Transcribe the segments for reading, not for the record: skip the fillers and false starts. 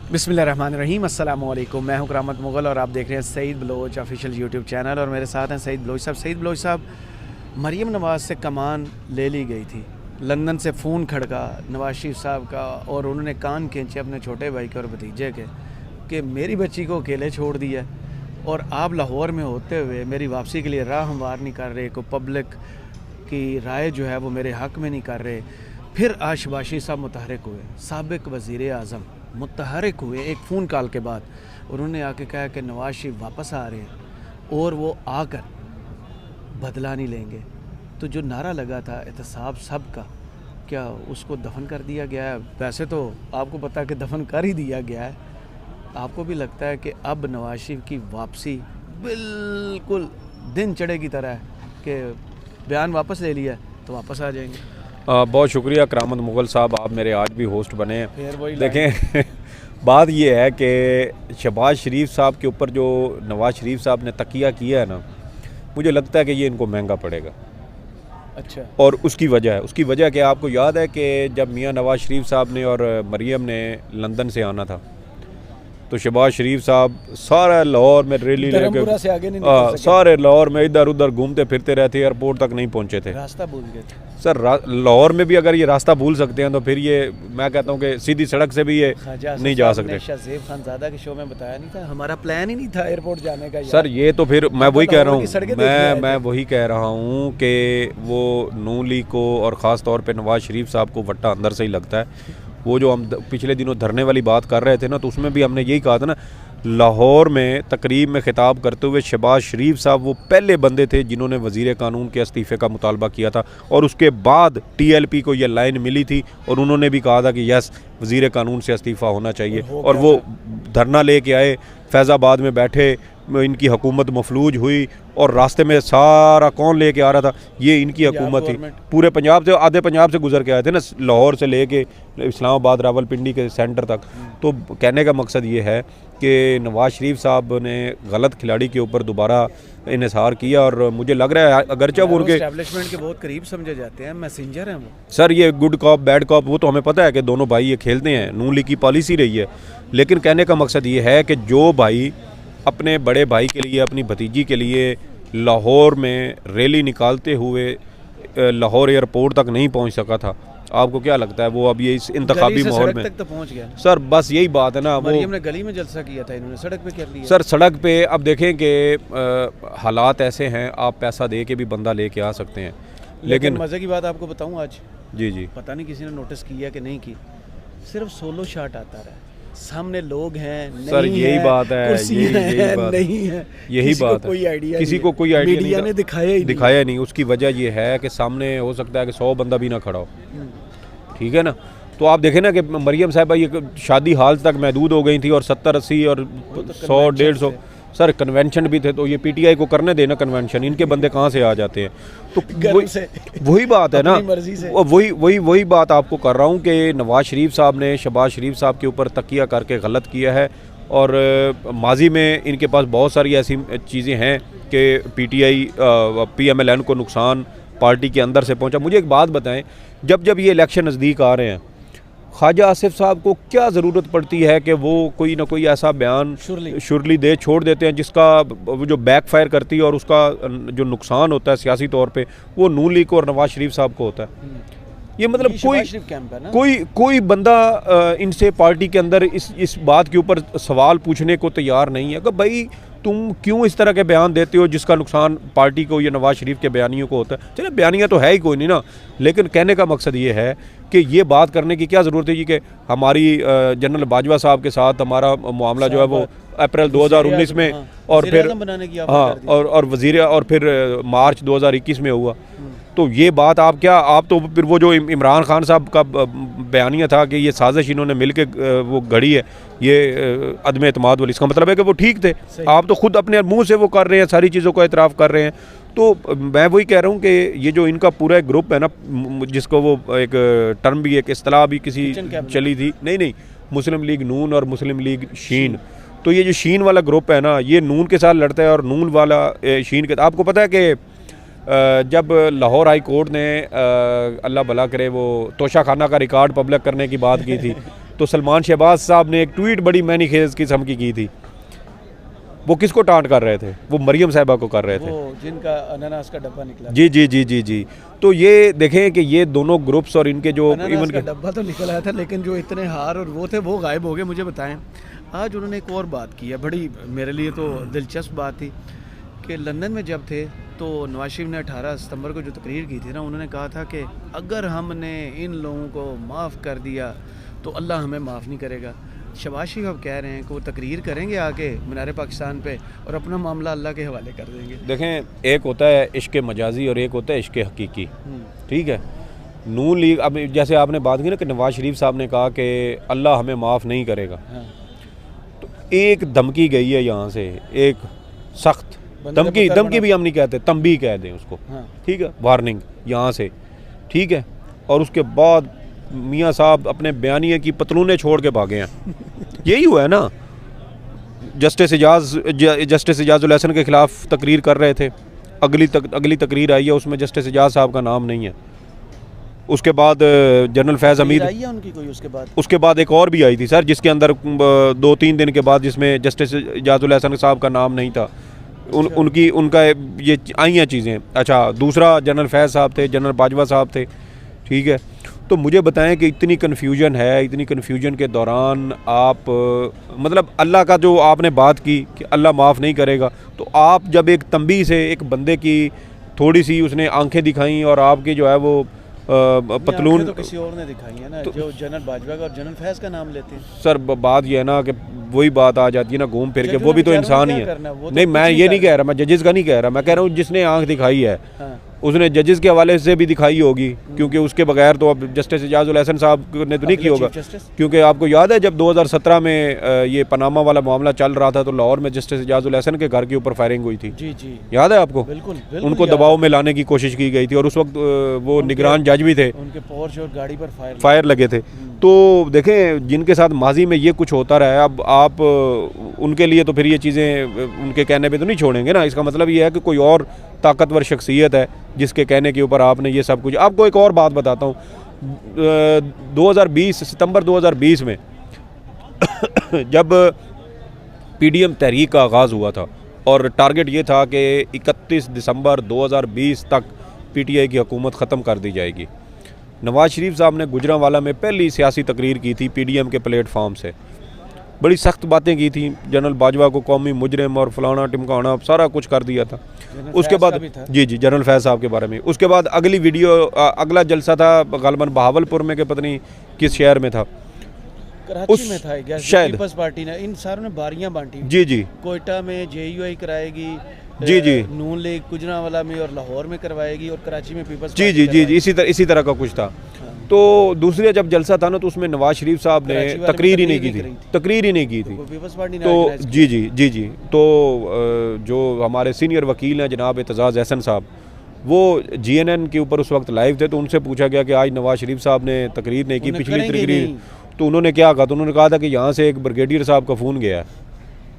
बिस्मिल्लाहिर्रहमानिर्रहीम, अस्सलाम वालेकुम। मैं हूं करामत मुग़ल और आप देख रहे हैं Saeed Baloch official YouTube channel. और मेरे साथ हैं सईद बलोच साहब। सईद बलोच साहब, मरीम नवाज़ से कमान ले ली गई थी, लंदन से फ़ोन खड़का नवाज शरीफ साहब का और उन्होंने कान खींचे अपने छोटे भाई के और भतीजे के कि मेरी बच्ची को अकेले छोड़ दिया और आप लाहौर में होते हुए मेरी वापसी के लिए राह हमवार नहीं कर रहे, को पब्लिक की राय जो है वो मेरे हक़ में नहीं कर रहे। फिर आज शहबाज शरीफ साहब मुतहरिक हुए, साबिक़ वज़ीर आज़म मुतहरिक हुए एक फ़ोन कॉल के बाद। उन्होंने आके कहा कि नवाज शरीफ वापस आ रहे हैं और वो आकर बदला नहीं लेंगे। तो जो नारा लगा था एहतसाब सब का, क्या उसको दफन कर दिया गया है? वैसे तो आपको पता है कि दफन कर ही दिया गया है। आपको भी लगता है कि अब नवाज शरीफ की वापसी बिल्कुल दिन चढ़े की तरह है कि बयान वापस ले लिया तो वापस आ जाएंगे? बहुत शुक्रिया करामत मुग़ल साहब, आप मेरे आज भी होस्ट बने हैं। देखें बात ये है कि शहबाज शरीफ साहब के ऊपर जो नवाज शरीफ साहब ने तकिया किया है ना, मुझे लगता है कि ये इनको महंगा पड़ेगा। अच्छा। और उसकी वजह क्या, आपको याद है कि जब मियां नवाज शरीफ साहब ने और मरीम ने लंदन से आना था तो शहबाज शरीफ साहब सारा लाहौर में रैली लेकर सारे लाहौर में इधर उधर घूमते फिरते रहते, एयरपोर्ट तक नहीं पहुंचे थे। रास्ता भूल गए थे सर। लाहौर में भी अगर ये रास्ता भूल सकते हैं तो फिर ये मैं कहता हूँ कि सीधी सड़क से भी ये नहीं जा सकते। शाहज़ेब खानज़ादा के शो में बताया नहीं था, हमारा प्लान ही नहीं था एयरपोर्ट जाने का। सर ये तो फिर मैं वही कह रहा हूँ, मैं वही कह रहा हूँ कि वो नून लीग को और ख़ास तौर पे नवाज शरीफ साहब को वट्टा अंदर से ही लगता है। वो जो हम पिछले दिनों धरने वाली बात कर रहे थे ना, तो उसमें भी हमने यही कहा था ना, लाहौर में तकरीब में खिताब करते हुए शहबाज शरीफ साहब वो पहले बंदे थे जिन्होंने वज़ीर कानून के इस्तीफ़े का मुतालबा किया था। और उसके बाद TLP को ये लाइन मिली थी और उन्होंने भी कहा था कि यस, वज़ीर कानून से इस्तीफ़ा होना चाहिए। और वो धरना लेके आए, फैज़ाबाद में बैठे, इनकी हुकूमत मफलूज हुई और रास्ते में सारा कौन लेके आ रहा था? ये इनकी हुकूमत थी। पूरे पंजाब से, आधे पंजाब से गुजर के आए थे ना, लाहौर से लेके इस्लामाबाद रावलपिंडी के सेंटर तक। तो कहने का मकसद ये है कि नवाज शरीफ साहब ने गलत खिलाड़ी के ऊपर दोबारा इन्हिसार किया और मुझे लग रहा है अगरचे वो उनके एस्टैब्लिशमेंट के बहुत करीब समझे जाते हैं, मैसेंजर हैं वो। सर ये गुड कॉप बैड कॉप वो तो हमें पता है कि दोनों भाई ये खेलते हैं, नून लीग की पॉलिसी रही है। लेकिन कहने का मकसद ये है कि जो भाई अपने बड़े भाई के लिए, अपनी भतीजी के लिए लाहौर में रैली निकालते हुए लाहौर एयरपोर्ट तक नहीं पहुंच सका था, आपको क्या लगता है वो अब ये इस इंतखाबी माहौल में तक तो पहुंच गया? सर बस यही बात है ना, वो मरियम ने गली में जलसा किया था, इन्होंने सड़क पे कर लिया। सर सड़क पे अब देखें कि हालात ऐसे हैं, आप पैसा दे के भी बंदा लेके आ सकते हैं। लेकिन मज़े की बात आपको बताऊं आज, जी पता नहीं किसी ने नोटिस किया कि नहीं की, सिर्फ सोलो शॉट आता रहा, सामने लोग हैं नहीं सर, यही बात है, यही बात है, कोई आइडिया, किसी को कोई आइडिया मीडिया ने दिखाया नहीं। उसकी वजह ये है कि सामने हो सकता है कि 100 बंदा भी ना खड़ा हो, ठीक है ना। तो आप देखें ना कि मरियम साहबा ये शादी हाल तक महदूद हो गई थी और 70-80 और 100-150 सर कन्वेंशन भी थे। तो ये PTI को करने देना कन्वेंशन, इनके बंदे कहाँ से आ जाते हैं? तो वही बात है ना, वही बात आपको कर रहा हूँ कि नवाज शरीफ साहब ने शहबाज शरीफ साहब के ऊपर तकिया करके गलत किया है। और माजी में इनके पास बहुत सारी ऐसी चीज़ें हैं कि PTI PMLN को नुकसान पार्टी के अंदर से पहुँचा। मुझे एक बात बताएं, जब ये इलेक्शन नज़दीक आ रहे हैं, ख्वाजा आसिफ साहब को क्या ज़रूरत पड़ती है कि वो कोई ना कोई ऐसा बयान शुरली दे छोड़ देते हैं जिसका जो बैकफायर करती है और उसका जो नुकसान होता है सियासी तौर पे वो नून लीग और नवाज शरीफ साहब को होता है। ये मतलब कोई बंदा इनसे पार्टी के अंदर इस बात के ऊपर सवाल पूछने को तैयार नहीं है कि भाई तुम क्यों इस तरह के बयान देते हो जिसका नुकसान पार्टी को या नवाज शरीफ के बयानियों को होता है। चलिए बयानियाँ तो है ही कोई नहीं ना, लेकिन कहने का मकसद ये है कि ये बात करने की क्या ज़रूरत है जी कि हमारी जनरल बाजवा साहब के साथ हमारा मामला जो है वो अप्रैल 2019 में और फिर और वज़ीर और फिर मार्च 2021 में हुआ। तो ये बात आप तो फिर वो जो इमरान खान साहब का बयानिया था कि ये साजिश इन्होंने मिल के वो घड़ी है, ये अदम एतमाद वाली, इसका मतलब है कि वो ठीक थे। आप तो खुद अपने मुंह से वो कर रहे हैं, सारी चीज़ों को एतराफ़ कर रहे हैं। तो मैं वही कह रहा हूँ कि ये जो इनका पूरा एक ग्रुप है ना, जिसको वो एक टर्म भी एक इस्तिलाह भी किसी चली थी, नहीं मुस्लिम लीग नून और मुस्लिम लीग शीन, तो ये जो शीन वाला ग्रुप है ना, ये नून के साथ लड़ता है और नून वाला शीन के। आपको पता है कि जब लाहौर हाई कोर्ट ने अल्लाह भला करे वो तोशाखाना का रिकॉर्ड पब्लिक करने की बात की थी तो सलमान शहबाज साहब ने एक ट्वीट बड़ी मैनी खेज किस्म की थी। वो किसको टांट कर रहे थे? वो मरियम साहिबा को कर रहे थे, वो जिनका अनानास का डब्बा निकला। जी जी जी जी जी। तो ये देखें कि ये दोनों ग्रुप्स और इनके जो अनानास का डब्बा तो निकल आया था, लेकिन जो इतने हार और वो थे वो गायब हो गए। मुझे बताएं, आज उन्होंने एक और बात की है, बड़ी मेरे लिए तो दिलचस्प बात थी कि लंदन में जब थे तो नवाज शरीफ ने 18 सितंबर को जो तकरीर की थी ना, उन्होंने कहा था कि अगर हमने इन लोगों को माफ़ कर दिया तो अल्लाह हमें माफ़ नहीं करेगा। शहबाज शरीफ अब कह रहे हैं कि वो तकरीर करेंगे आके मीनार पाकिस्तान पे और अपना मामला अल्लाह के हवाले कर देंगे। देखें, एक होता है इश्क मजाजी और एक होता है इश्क हकीकी, ठीक है। नून लीग, अब जैसे आपने बात की ना कि नवाज शरीफ साहब ने कहा कि अल्लाह हमें माफ़ नहीं करेगा, हाँ। तो एक धमकी गई है यहाँ से, एक सख्त धमकी भी हम नहीं कहते, तंबी कह दें उसको, हाँ। ठीक है, वार्निंग यहाँ से, ठीक है। और उसके बाद मियाँ साहब अपने बयानिए की पतलूने छोड़ के भागे हैं। यही हुआ है ना। जस्टिस इजाज़ुल हसन के ख़िलाफ़ तकरीर कर रहे थे, अगली तकरीर आई है, उसमें जस्टिस इजाज़ साहब का नाम नहीं है। उसके बाद जनरल फैज़ हमीद आई है उनकी कोई, उसके बाद एक और भी आई थी सर, जिसके अंदर 2-3 दिन के बाद, जिसमें जस्टिस इजाज़ुल हसन साहब का नाम नहीं था। उनका ये आई हैं चीज़ें। अच्छा, दूसरा जनरल फैज़ साहब थे, जनरल बाजवा साहब थे, ठीक है। तो मुझे बताएं कि इतनी कन्फ्यूजन है, इतनी कन्फ्यूजन के दौरान आप मतलब अल्लाह का जो आपने बात की कि अल्लाह माफ़ नहीं करेगा, तो आप जब एक तंबी से एक बंदे की थोड़ी सी उसने आंखें दिखाई और आपकी जो है वो पतलून तो किसी और ने दिखाई है ना, तो जो जनरल बाजवा का और जनरल फैज़ का नाम लेते हैं। सर बात ये है ना कि वही बात आ जाती है ना घूम फिर के, वो भी तो इंसान ही है। नहीं, मैं ये नहीं कह रहा, मैं जजेस का नहीं कह रहा, मैं कह रहा हूँ जिसने आंख दिखाई है, हाँ। उसने जजेस के हवाले से भी दिखाई होगी, क्योंकि उसके बगैर तो अब जस्टिस इजाज़ुल हसन साहब ने तो नहीं किया होगा। क्योंकि आपको याद है जब 2017 में ये पनामा वाला मामला चल रहा था, तो लाहौर में जस्टिस इजाज़ुल हसन के घर के ऊपर फायरिंग हुई थी। जी जी, याद है आपको? बिल्कुल, उनको दबाव में लाने की कोशिश की गई थी, और उस वक्त वो निगरान जज भी थे, उनके पोर्च और गाड़ी पर फायर लगे थे। तो देखें, जिनके साथ माजी में ये कुछ होता रहा है, अब आप उनके लिए तो फिर ये चीज़ें उनके कहने पे तो नहीं छोड़ेंगे ना। इसका मतलब ये है कि कोई और ताकतवर शख्सियत है जिसके कहने के ऊपर आपने ये सब कुछ। आपको एक और बात बताता हूँ, 2020 सितंबर 2020 में जब PDM तहरीक का आगाज़ हुआ था और टारगेट ये था कि 31 दिसंबर 2020 तक PTI की हुकूमत ख़त्म कर दी जाएगी। नवाज शरीफ साहब ने गुजरांवाला में पहली सियासी तकरीर की थी PDM के प्लेटफॉर्म से, बड़ी सख्त बातें की थी, जनरल बाजवा को कौमी मुजरिम और फलाना टिमकाना सारा कुछ कर दिया था। उसके बाद जी जनरल फैज़ साहब के बारे में। उसके बाद अगली वीडियो, अगला जलसा था गलबन बहावलपुर में, के पता नहीं किस शहर में था, कराची में था शायद, पीपल्स पार्टी ने इन सारों ने बारियां बांटी। जी जी, कोयटा में JUI कराएगी, जी जी, नून लीग गुजरांवाला में और लाहौर में करवाएगी, और कराची में पीपल्स जी जी जी जी, इसी तरह का कुछ था। तो दूसरी जब जलसा था ना, तो उसमें नवाज शरीफ साहब ने तकरीर ही नहीं की थी, तो जी जी जी जी। तो जो हमारे सीनियर वकील हैं जनाब एतजाज़ एहसन साहब, वो GNN के ऊपर उस वक्त लाइव थे, तो उनसे पूछा गया कि आज नवाज शरीफ साहब ने तकरीर नहीं की, पिछली तकरीर, तो उन्होंने क्या कहा? तो उन्होंने कहा था कि यहाँ से एक ब्रिगेडियर साहब का फ़ोन गया है।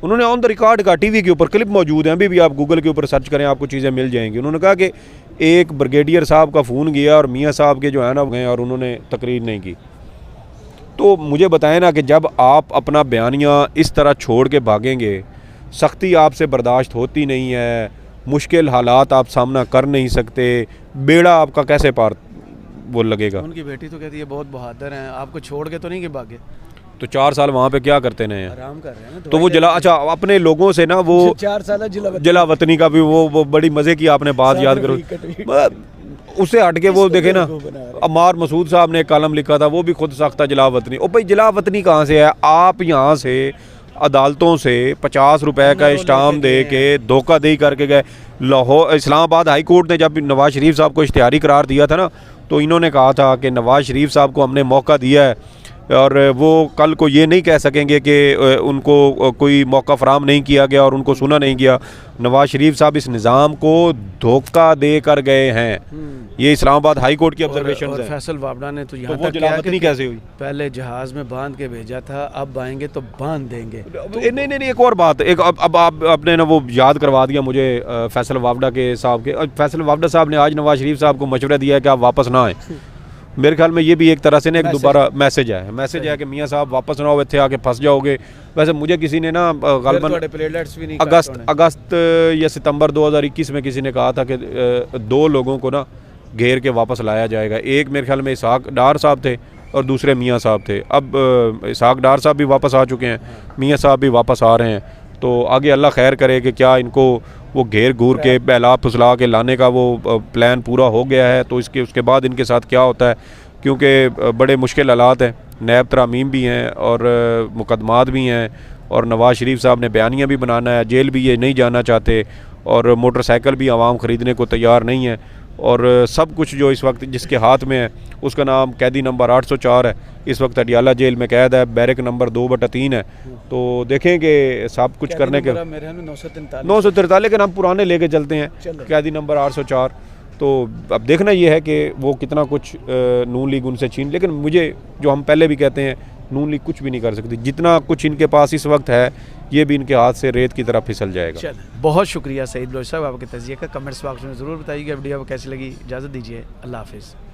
उन्होंने ऑन द रिकॉर्ड का, TV के ऊपर क्लिप मौजूद है, अभी भी आप गूगल के ऊपर सर्च करें, आपको चीज़ें मिल जाएंगी। उन्होंने कहा कि एक ब्रिगेडियर साहब का फ़ोन गया और मियाँ साहब के जो है ना गए और उन्होंने तकरीर नहीं की। तो मुझे बताएं ना कि जब आप अपना बयानिया इस तरह छोड़ के भागेंगे, सख्ती आपसे बर्दाश्त होती नहीं है, मुश्किल हालात आप सामना कर नहीं सकते, बेड़ा आपका कैसे पार वो लगेगा? उनकी बेटी तो कहती है बहुत बहादुर हैं, आपको छोड़ के तो नहीं कि भागे। तो 4 साल वहाँ पे क्या करते रहे हैं? आराम कर रहे हैं ना। तो वो अच्छा अपने लोगों से ना वो 4 साल जिला वतनी का भी वो बड़ी मज़े की आपने बात याद करो, उससे हट के वो देखे ना, अमार मसूद साहब ने एक कॉलम लिखा था, वो भी खुद साख्ता जिला वतनी। ओ भाई, जिला वतनी कहाँ से है? आप यहाँ से अदालतों से 50 रुपए का स्टाम्प दे के धोखाधड़ी करके गए। लाहौर इस्लामाबाद हाई कोर्ट ने जब नवाज शरीफ साहब को इश्तिहारी करार दिया था ना, तो इन्होंने कहा था कि नवाज शरीफ साहब को हमने मौका दिया है और वो कल को ये नहीं कह सकेंगे कि उनको कोई मौका फराहम नहीं किया गया और उनको सुना नहीं गया। नवाज शरीफ साहब इस निज़ाम को धोखा दे कर गए हैं। ये इस्लामाबाद हाई कोर्ट की ऑब्जर्वेशन है। फैसल वावड़ा ने तो यहाँ तक जलावतनी कैसे हुई? पहले जहाज़ में बांध के भेजा था, अब आएंगे तो बांध देंगे। तो नहीं, एक और बात, एक अब आपने ना वो याद करवा दिया मुझे फैसल वावड़ा के साहब के। फैसल वावड़ा साहब ने आज नवाज शरीफ साहब को मशवरा दिया है कि आप वापस ना आए। मेरे ख्याल में ये भी एक तरह से ना एक मैसेज दोबारा मैसेज है कि मियाँ साहब वापस ना हो, इतने आके फंस जाओगे। वैसे मुझे किसी ने ना गालबन प्लेटलेट्स भी नहीं अगस्त या सितंबर 2021 में किसी ने कहा था कि 2 लोगों को ना घेर के वापस लाया जाएगा। एक मेरे ख्याल में इसहाक डार साहब थे और दूसरे मियाँ साहब थे। अब इसहाक डार साहब भी वापस आ चुके हैं, मियाँ साहब भी वापस आ रहे हैं। तो आगे अल्लाह खैर करे कि क्या इनको वो घेर घूर के बहला फुसला के लाने का वो प्लान पूरा हो गया है, तो उसके बाद इनके साथ क्या होता है, क्योंकि बड़े मुश्किल हालात हैं। नैब तरामीम भी हैं और मुकदमात भी हैं और नवाज़ शरीफ साहब ने बयानियाँ भी बनाना है, जेल भी ये नहीं जाना चाहते और मोटरसाइकिल भी आवाम ख़रीदने को तैयार नहीं है। और सब कुछ जो इस वक्त जिसके हाथ में है उसका नाम कैदी नंबर 804 है, इस वक्त अडियाला जेल में कैद है, बैरक नंबर 2/3 है। तो देखें कि सब कुछ करने के 943, लेकिन हम पुराने लेके चलते हैं कैदी नंबर 804। तो अब देखना ये है कि वो कितना कुछ नून लीग उनसे छीन, लेकिन मुझे जो हम पहले भी कहते हैं नून लीग कुछ भी नहीं कर सकती। जितना कुछ इनके पास इस वक्त है ये भी इनके हाथ से रेत की तरह फिसल जाएगा। बहुत शुक्रिया सईद बलोच साहब आपके तजिए का। कमेंट्स बॉक्स में ज़रूर बताइएगा वीडियो कैसी लगी। इजाज़त दीजिए, अल्लाह हाफिज़।